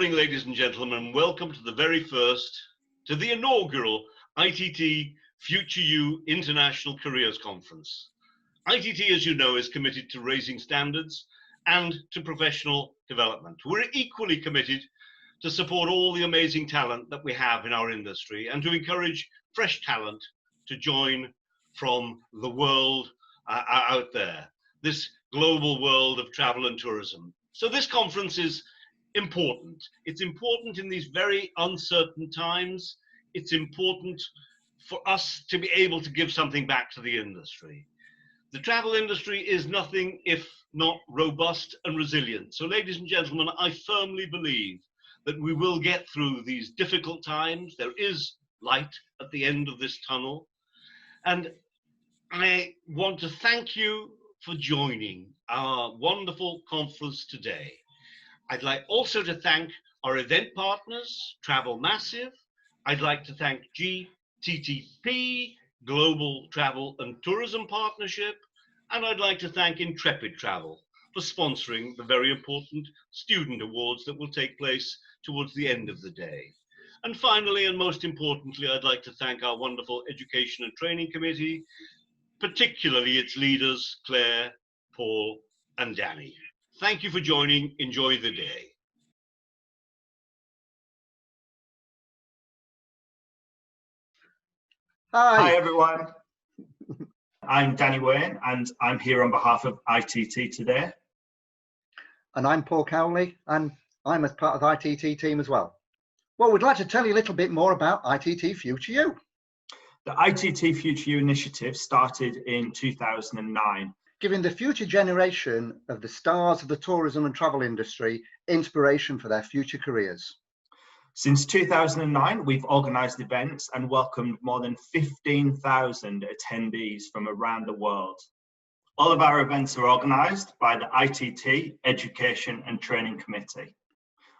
morning, ladies and gentlemen. Welcome to the inaugural ITT Future You International Careers Conference. ITT, as you know, is committed to raising standards and to professional development. We're equally committed to support all the amazing talent that we have in our industry and to encourage fresh talent to join from the world out there, this global world of travel and tourism. So this conference is important. It's important in these very uncertain times. It's important for us to be able to give something back to the industry. The travel industry is nothing if not robust and resilient. So ladies and gentlemen, I firmly believe that we will get through these difficult times. There is light at the end of this tunnel. And I want to thank you for joining our wonderful conference today. I'd like also to thank our event partners, Travel Massive. I'd like to thank GTTP, Global Travel and Tourism Partnership. And I'd like to thank Intrepid Travel for sponsoring the very important student awards that will take place towards the end of the day. And finally, and most importantly, I'd like to thank our wonderful Education and Training Committee, particularly its leaders, Claire, Paul, and Danny. Thank you for joining. Enjoy the day. Hi everyone. I'm Danny Waine and I'm here on behalf of ITT today. And I'm Paul Cowley and I'm as part of the ITT team as well. Well, we'd like to tell you a little bit more about ITT Future You. The ITT Future You initiative started in 2009. Giving the future generation of the stars of the tourism and travel industry inspiration for their future careers. Since 2009, we've organised events and welcomed more than 15,000 attendees from around the world. All of our events are organised by the ITT Education and Training Committee.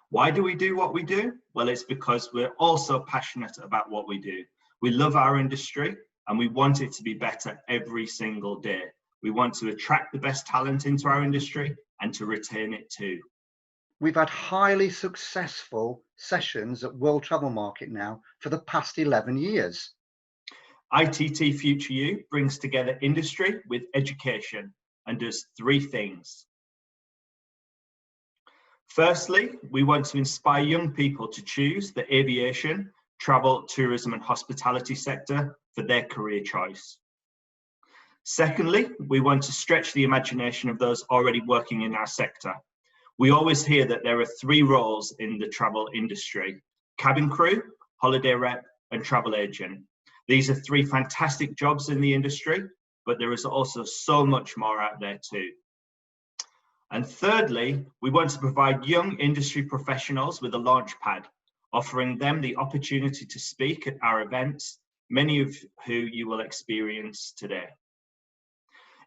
Why do we do what we do? Well, it's because we're also passionate about what we do. We love our industry and we want it to be better every single day. We want to attract the best talent into our industry and to retain it too. We've had highly successful sessions at World Travel Market now for the past 11 years. ITT Future You brings together industry with education and does three things. Firstly, we want to inspire young people to choose the aviation, travel, tourism and hospitality sector for their career choice. Secondly, we want to stretch the imagination of those already working in our sector. We always hear that there are three roles in the travel industry: cabin crew, holiday rep, and travel agent. These are three fantastic jobs in the industry, but there is also so much more out there too. And thirdly, we want to provide young industry professionals with a launch pad, offering them the opportunity to speak at our events, many of who you will experience today.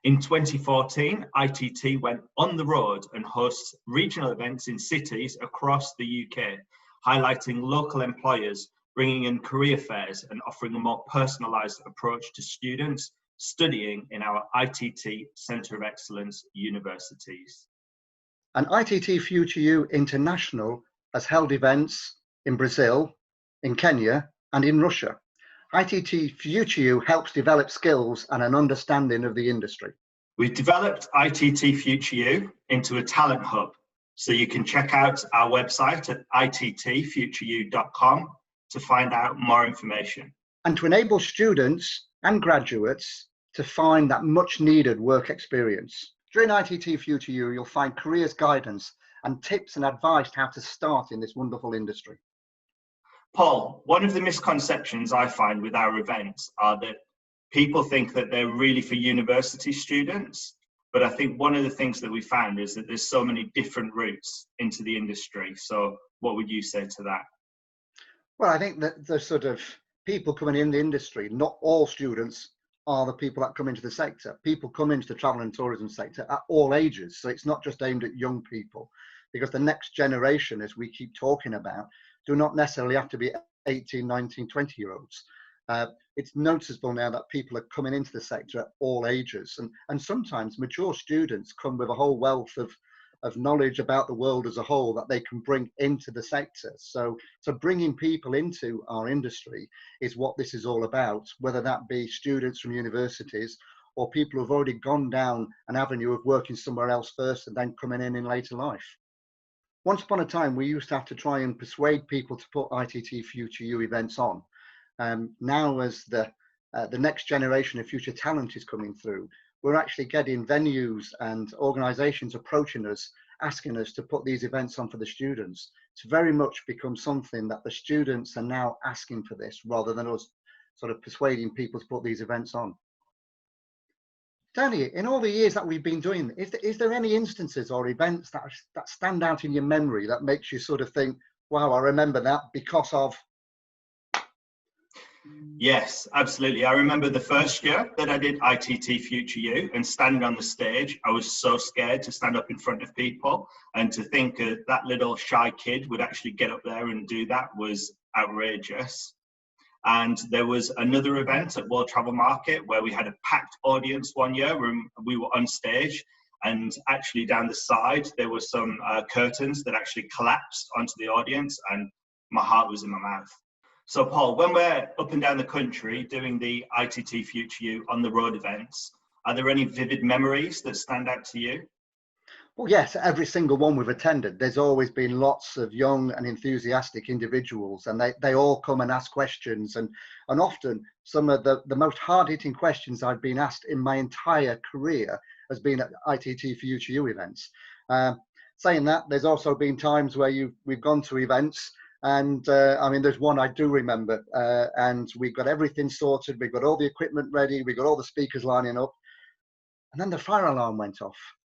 In 2014, ITT went on the road and hosts regional events in cities across the UK, highlighting local employers, bringing in career fairs and offering a more personalised approach to students studying in our ITT Centre of Excellence universities. And ITT Future You International has held events in Brazil, in Kenya and in Russia. ITT Future You helps develop skills and an understanding of the industry. We've developed ITT Future You into a talent hub, so you can check out our website at ittfutureyou.com to find out more information. And to enable students and graduates to find that much needed work experience. During ITT Future You, you'll find careers guidance and tips and advice how to start in this wonderful industry. Paul, one of the misconceptions I find with our events are that people think that they're really for university students, but I think one of the things that we found is that there's so many different routes into the industry. So what would you say to that? Well, I think that the sort of people coming in the industry, not all students are the people that come into the sector. People come into the travel and tourism sector at all ages. So it's not just aimed at young people, because the next generation, as we keep talking about, do not necessarily have to be 18, 19, 20-year-olds. It's noticeable now that people are coming into the sector at all ages. And sometimes mature students come with a whole wealth of of knowledge about the world as a whole that they can bring into the sector. So bringing people into our industry is what this is all about, whether that be students from universities or people who've already gone down an avenue of working somewhere else first and then coming in later life. Once upon a time, we used to have to try and persuade people to put ITT Future U events on. Now, as the next generation of future talent is coming through, we're actually getting venues and organisations approaching us, asking us to put these events on for the students. It's very much become something that the students are now asking for this, rather than us sort of persuading people to put these events on. Danny, in all the years that we've been doing, is there any instances or events that stand out in your memory that makes you sort of think, wow, I remember that because of? Yes, absolutely. I remember the first year that I did ITT Future U and standing on the stage, I was so scared to stand up in front of people, and to think that little shy kid would actually get up there and do that was outrageous. And there was another event at World Travel Market where we had a packed audience one year. We were on stage, and actually down the side there were some curtains that actually collapsed onto the audience, and my heart was in my mouth. So Paul, when we're up and down the country doing the ITT Future U on the road events, are there any vivid memories that stand out to you? Well, yes, every single one we've attended, there's always been lots of young and enthusiastic individuals, and they all come and ask questions. And often some of the most hard-hitting questions I've been asked in my entire career has been at ITT Future U events. Saying that, there's also been times where we've gone to events, and I mean, there's one I do remember, and we've got everything sorted, we've got all the equipment ready, we've got all the speakers lining up, and then the fire alarm went off.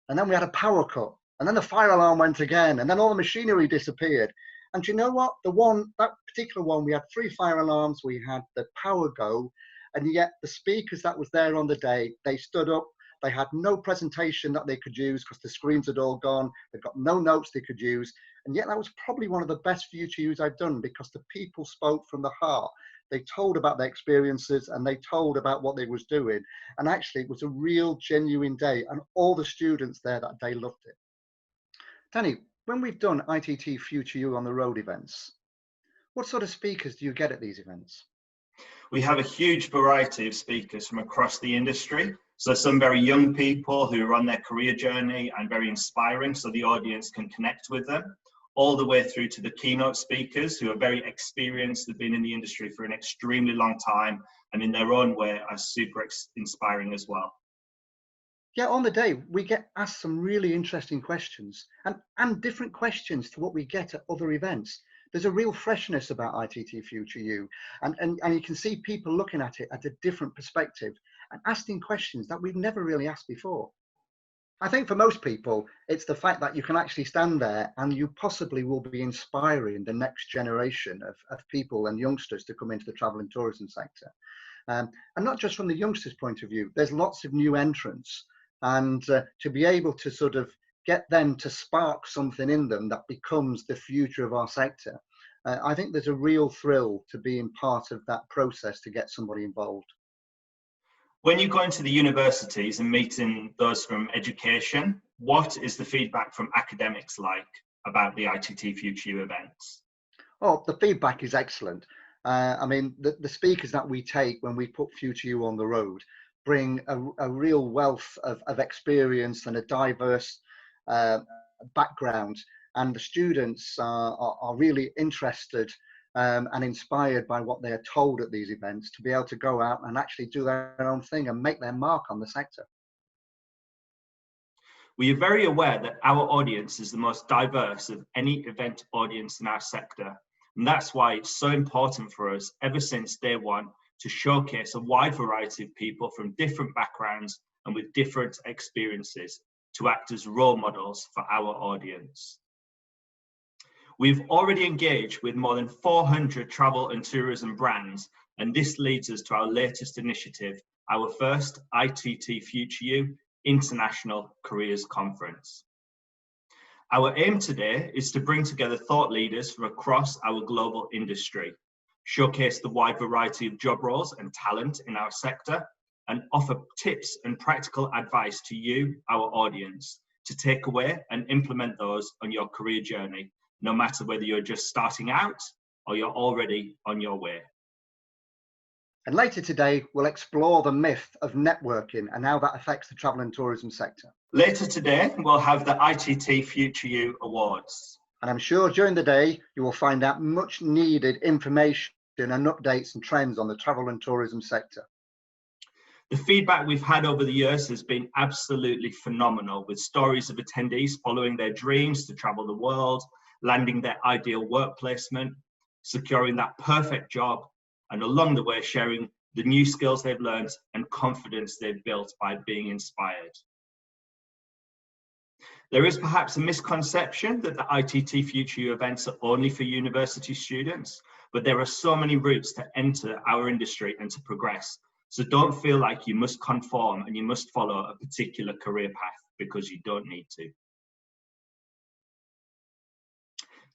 And then we had a power cut, and then the fire alarm went again, and then all the machinery disappeared. And you know what? That particular one, we had 3 fire alarms, we had the power go, and yet the speakers that was there on the day, they stood up, they had no presentation that they could use because the screens had all gone, they've got no notes they could use. And yet that was probably one of the best Future U's I've done, because the people spoke from the heart. They told about their experiences, and they told about what they was doing. And actually, it was a real, genuine day, and all the students there that day loved it. Danny, when we've done ITT Future U on the road events, what sort of speakers do you get at these events? We have a huge variety of speakers from across the industry. So some very young people who are on their career journey and very inspiring, so the audience can connect with them, all the way through to the keynote speakers who are very experienced, have been in the industry for an extremely long time, and in their own way are super inspiring as well. Yeah, on the day, we get asked some really interesting questions, and different questions to what we get at other events. There's a real freshness about ITT Future U, and you can see people looking at it at a different perspective and asking questions that we've never really asked before. I think for most people, it's the fact that you can actually stand there and you possibly will be inspiring the next generation of people and youngsters to come into the travel and tourism sector. And not just from the youngsters' point of view, there's lots of new entrants, and to be able to sort of get them to spark something in them that becomes the future of our sector. I think there's a real thrill to being part of that process to get somebody involved. When you go into the universities and meeting those from education, what is the feedback from academics like about the ITT Future U events? Oh, the feedback is excellent. I mean, the speakers that we take when we put Future U on the road bring a real wealth of experience and a diverse background, and the students are really interested and inspired by what they are told at these events to be able to go out and actually do their own thing and make their mark on the sector. We are very aware that our audience is the most diverse of any event audience in our sector, and that's why it's so important for us ever since day one to showcase a wide variety of people from different backgrounds and with different experiences to act as role models for our audience. We've already engaged with more than 400 travel and tourism brands, and this leads us to our latest initiative, our first ITT Future U International Careers Conference. Our aim today is to bring together thought leaders from across our global industry, showcase the wide variety of job roles and talent in our sector, and offer tips and practical advice to you, our audience, to take away and implement those on your career journey, no matter whether you're just starting out or you're already on your way. And later today, we'll explore the myth of networking and how that affects the travel and tourism sector. Later today, we'll have the ITT Future You Awards. And I'm sure during the day, you will find out much needed information and updates and trends on the travel and tourism sector. The feedback we've had over the years has been absolutely phenomenal, with stories of attendees following their dreams to travel the world, landing their ideal work placement, securing that perfect job, and along the way sharing the new skills they've learned and confidence they've built by being inspired. There is perhaps a misconception that the ITT Future You events are only for university students, but there are so many routes to enter our industry and to progress. So don't feel like you must conform and you must follow a particular career path, because you don't need to.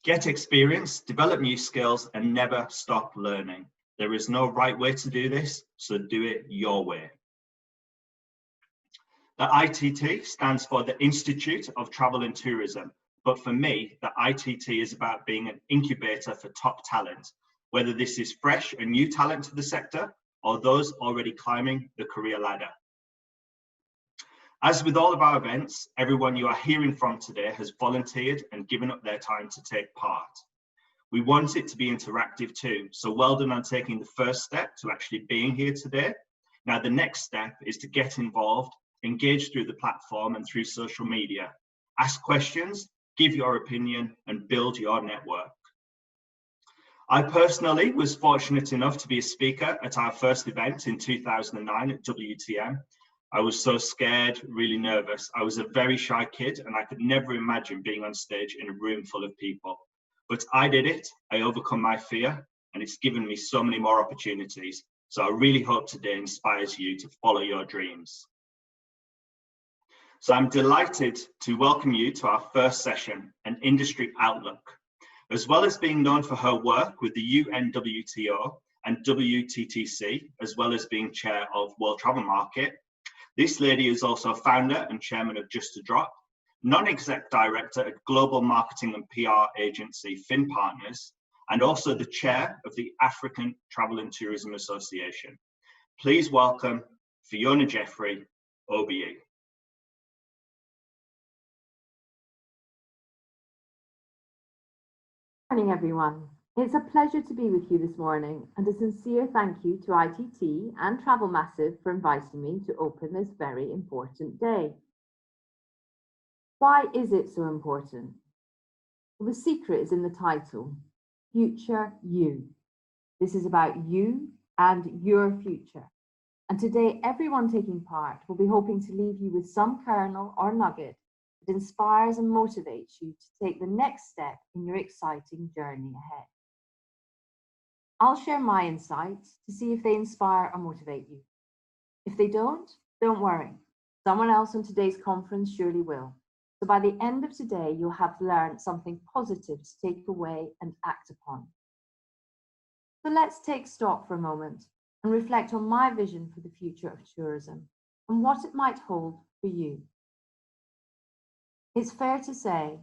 Get experience, develop new skills, and never stop learning. There is no right way to do this, so do it your way. The ITT stands for the Institute of Travel and Tourism, but for me, the ITT is about being an incubator for top talent, whether this is fresh and new talent to the sector or those already climbing the career ladder. As with all of our events, everyone you are hearing from today has volunteered and given up their time to take part. We want it to be interactive too, so well done on taking the first step to actually being here today. Now the next step is to get involved, engage through the platform and through social media. Ask questions, give your opinion, and build your network. I personally was fortunate enough to be a speaker at our first event in 2009 at WTM. I was so scared, really nervous. I was a very shy kid and I could never imagine being on stage in a room full of people. But I did it, I overcome my fear, and it's given me so many more opportunities. So I really hope today inspires you to follow your dreams. So I'm delighted to welcome you to our first session, an industry outlook. As well as being known for her work with the UNWTO and WTTC, as well as being chair of World Travel Market, this lady is also founder and chairman of Just a Drop, non-exec director at global marketing and PR agency Fin Partners, and also the chair of the African Travel and Tourism Association. Please welcome Fiona Jeffery, OBE. Good morning, everyone. It's a pleasure to be with you this morning, and a sincere thank you to ITT and Travel Massive for inviting me to open this very important day. Why is it so important? Well, the secret is in the title, Future You. This is about you and your future. And today, everyone taking part will be hoping to leave you with some kernel or nugget that inspires and motivates you to take the next step in your exciting journey ahead. I'll share my insights to see if they inspire or motivate you. If they don't worry. Someone else on today's conference surely will. So by the end of today, you'll have learned something positive to take away and act upon. So let's take stock for a moment and reflect on my vision for the future of tourism and what it might hold for you. It's fair to say,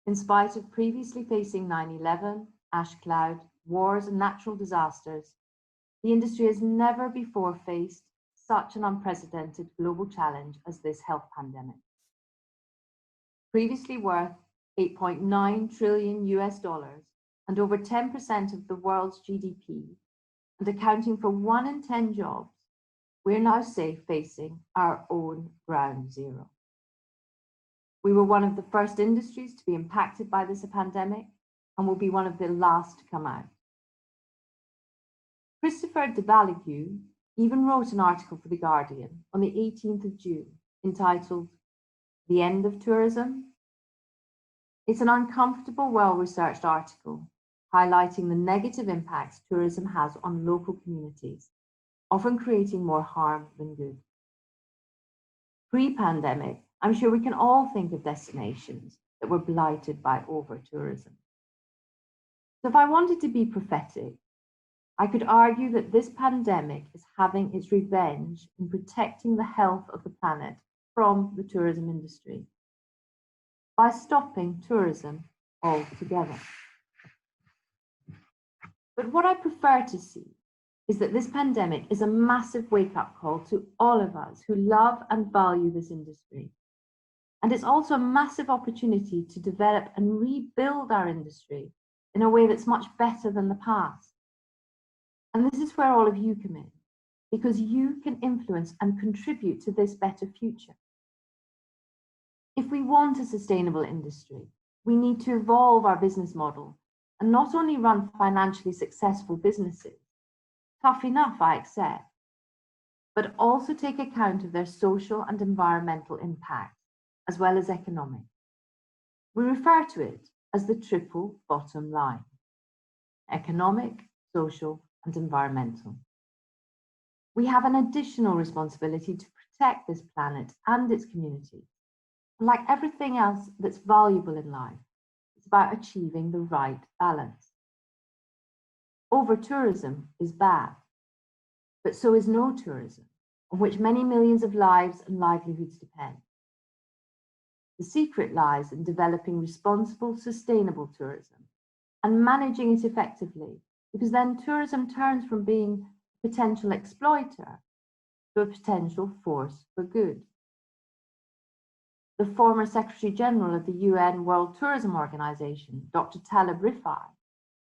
in spite of previously facing 9/11, ash cloud, wars and natural disasters, the industry has never before faced such an unprecedented global challenge as this health pandemic. Previously worth $8.9 trillion and over 10% of the world's GDP, and accounting for 1 in 10 jobs, we're now facing our own ground zero. We were one of the first industries to be impacted by this pandemic and will be one of the last to come out. Christopher de Valigue even wrote an article for The Guardian on the 18th of June entitled, The End of Tourism. It's an uncomfortable, well-researched article highlighting the negative impacts tourism has on local communities, often creating more harm than good. Pre-pandemic, I'm sure we can all think of destinations that were blighted by over-tourism. So if I wanted to be prophetic, I could argue that this pandemic is having its revenge in protecting the health of the planet from the tourism industry. by stopping tourism altogether. But what I prefer to see is that this pandemic is a massive wake-up call to all of us who love and value this industry. And it's also a massive opportunity to develop and rebuild our industry in a way that's much better than the past. And this is where all of you come in, because you can influence and contribute to this better future. If we want a sustainable industry, we need to evolve our business model and not only run financially successful businesses, tough enough, I accept, but also take account of their social and environmental impact, as well as economic. We refer to it as the triple bottom line: economic, social, and environmental. We have an additional responsibility to protect this planet and its community. Like everything else that's valuable in life, it's about achieving the right balance. Over-tourism is bad, but so is no tourism, on which many millions of lives and livelihoods depend. The secret lies in developing responsible, sustainable tourism and managing it effectively, because then tourism turns from being a potential exploiter to a potential force for good. The former Secretary General of the UN World Tourism Organization, Dr. Taleb Rifai,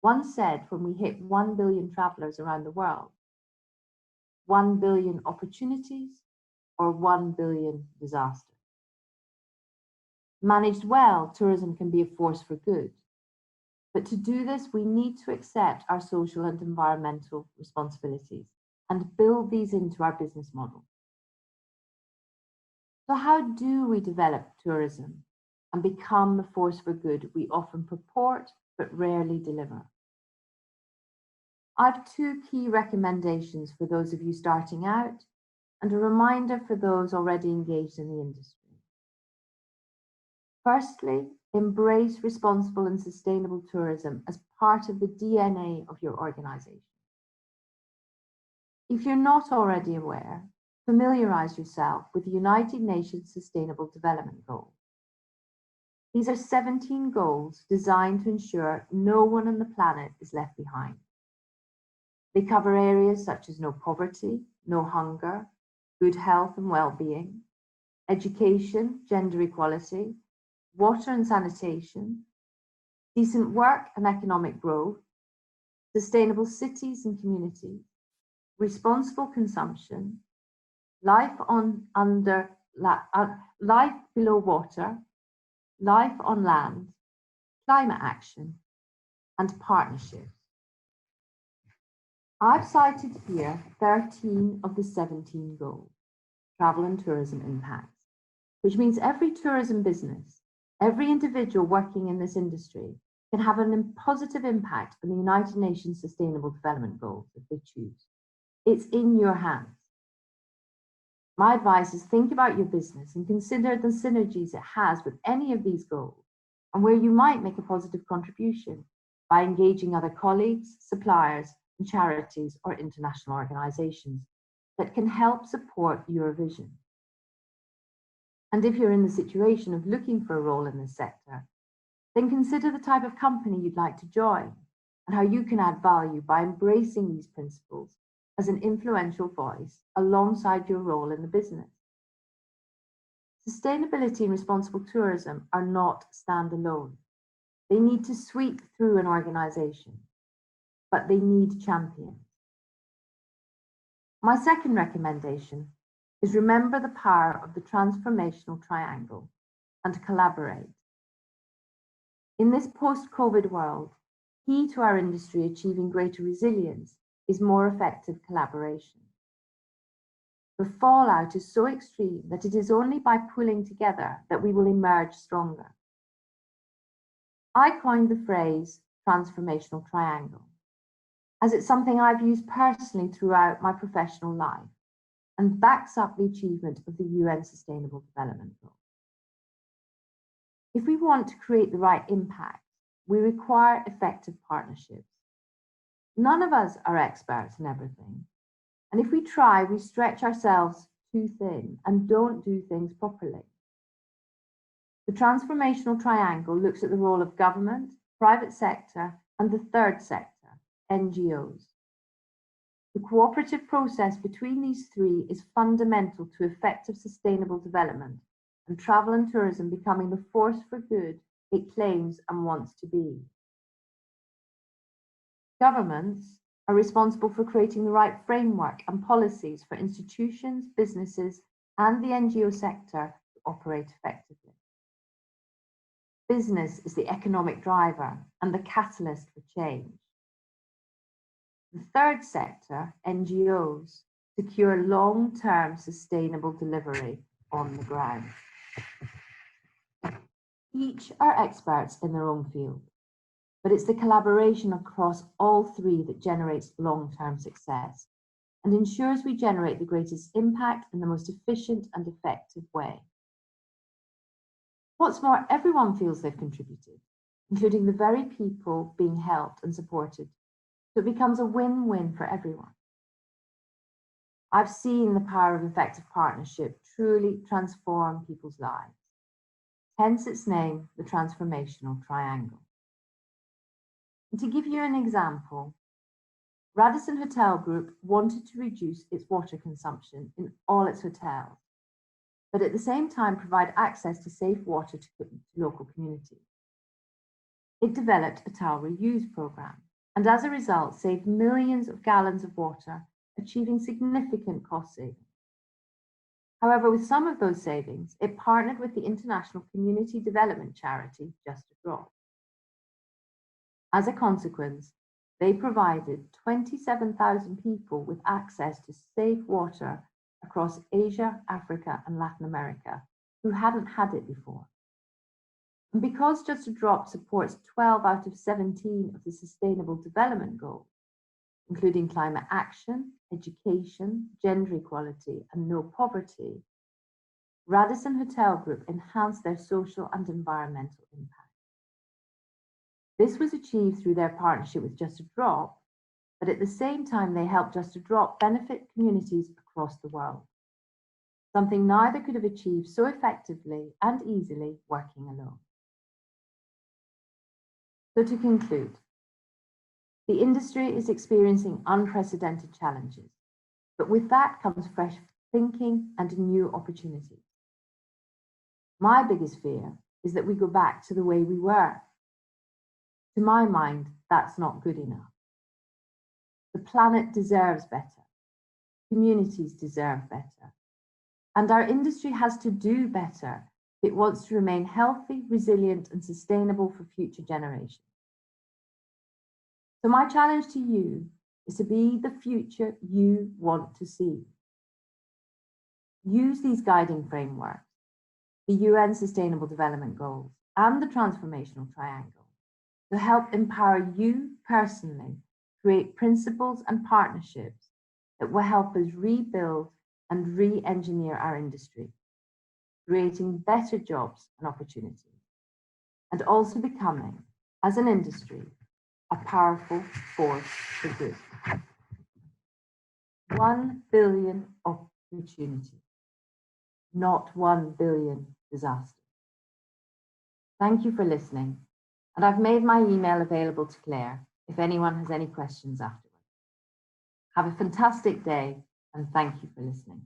once said when we hit 1 billion travelers around the world, 1 billion opportunities or 1 billion disasters. Managed well, tourism can be a force for good. But to do this, we need to accept our social and environmental responsibilities and build these into our business model. So how do we develop tourism and become the force for good we often purport but rarely deliver? I have two key recommendations for those of you starting out and a reminder for those already engaged in the industry. Firstly, embrace responsible and sustainable tourism as part of the DNA of your organization. If you're not already aware, familiarize yourself with the United Nations Sustainable Development Goals. These are 17 goals designed to ensure no one on the planet is left behind. They cover areas such as no poverty, no hunger, good health and well-being, education, gender equality, water and sanitation, decent work and economic growth, sustainable cities and communities, responsible consumption, life below water, life on land, climate action, and partnerships. I've cited here 13 of the 17 goals, travel and tourism impacts, which means every tourism business, every individual working in this industry can have a positive impact on the United Nations Sustainable Development Goals if they choose. It's in your hands. My advice is think about your business and consider the synergies it has with any of these goals and where you might make a positive contribution by engaging other colleagues, suppliers, and charities or international organizations that can help support your vision. And if you're in the situation of looking for a role in this sector, then consider the type of company you'd like to join and how you can add value by embracing these principles as an influential voice alongside your role in the business. Sustainability and responsible tourism are not standalone. They need to sweep through an organization, but they need champions. My second recommendation is remember the power of the transformational triangle and collaborate. In this post-COVID world, key to our industry achieving greater resilience is more effective collaboration. The fallout is so extreme that it is only by pulling together that we will emerge stronger. I coined the phrase transformational triangle, as it's something I've used personally throughout my professional life and backs up the achievement of the UN Sustainable Development Goals. If we want to create the right impact, we require effective partnerships. None of us are experts in everything. And if we try, we stretch ourselves too thin and don't do things properly. The transformational triangle looks at the role of government, private sector, and the third sector, NGOs. The cooperative process between these three is fundamental to effective sustainable development and travel and tourism becoming the force for good it claims and wants to be. Governments are responsible for creating the right framework and policies for institutions, businesses, and the NGO sector to operate effectively. Business is the economic driver and the catalyst for change. The third sector, NGOs, secure long-term sustainable delivery on the ground. Each are experts in their own field, but it's the collaboration across all three that generates long-term success and ensures we generate the greatest impact in the most efficient and effective way. What's more, everyone feels they've contributed, including the very people being helped and supported, so it becomes a win-win for everyone. I've seen the power of effective partnership truly transform people's lives, hence its name, the transformational triangle. And to give you an example, Radisson Hotel Group wanted to reduce its water consumption in all its hotels, but at the same time provide access to safe water to local communities. It developed a towel reuse program, and as a result saved millions of gallons of water, achieving significant cost savings. However, with some of those savings, it partnered with the international community development charity Just a Drop. As a consequence, they provided 27,000 people with access to safe water across Asia, Africa, and Latin America who hadn't had it before. And because Just a Drop supports 12 out of 17 of the Sustainable Development Goals, including climate action, education, gender equality, and no poverty, Radisson Hotel Group enhanced their social and environmental impact. This was achieved through their partnership with Just a Drop, but at the same time they helped Just a Drop benefit communities across the world, something neither could have achieved so effectively and easily working alone. So to conclude, the industry is experiencing unprecedented challenges, but with that comes fresh thinking and new opportunities. My biggest fear is that we go back to the way we were. To my mind, that's not good enough. The planet deserves better. Communities deserve better. And our industry has to do better if it wants to remain healthy, resilient, and sustainable for future generations. So my challenge to you is to be the future you want to see. Use these guiding frameworks, the UN Sustainable Development Goals and the Transformational Triangle, to help empower you personally, create principles and partnerships that will help us rebuild and re-engineer our industry, creating better jobs and opportunities, and also becoming, as an industry, a powerful force for good. 1 billion opportunities, not 1 billion disasters. Thank you for listening, and I've made my email available to Claire if anyone has any questions afterwards. Have a fantastic day, and thank you for listening.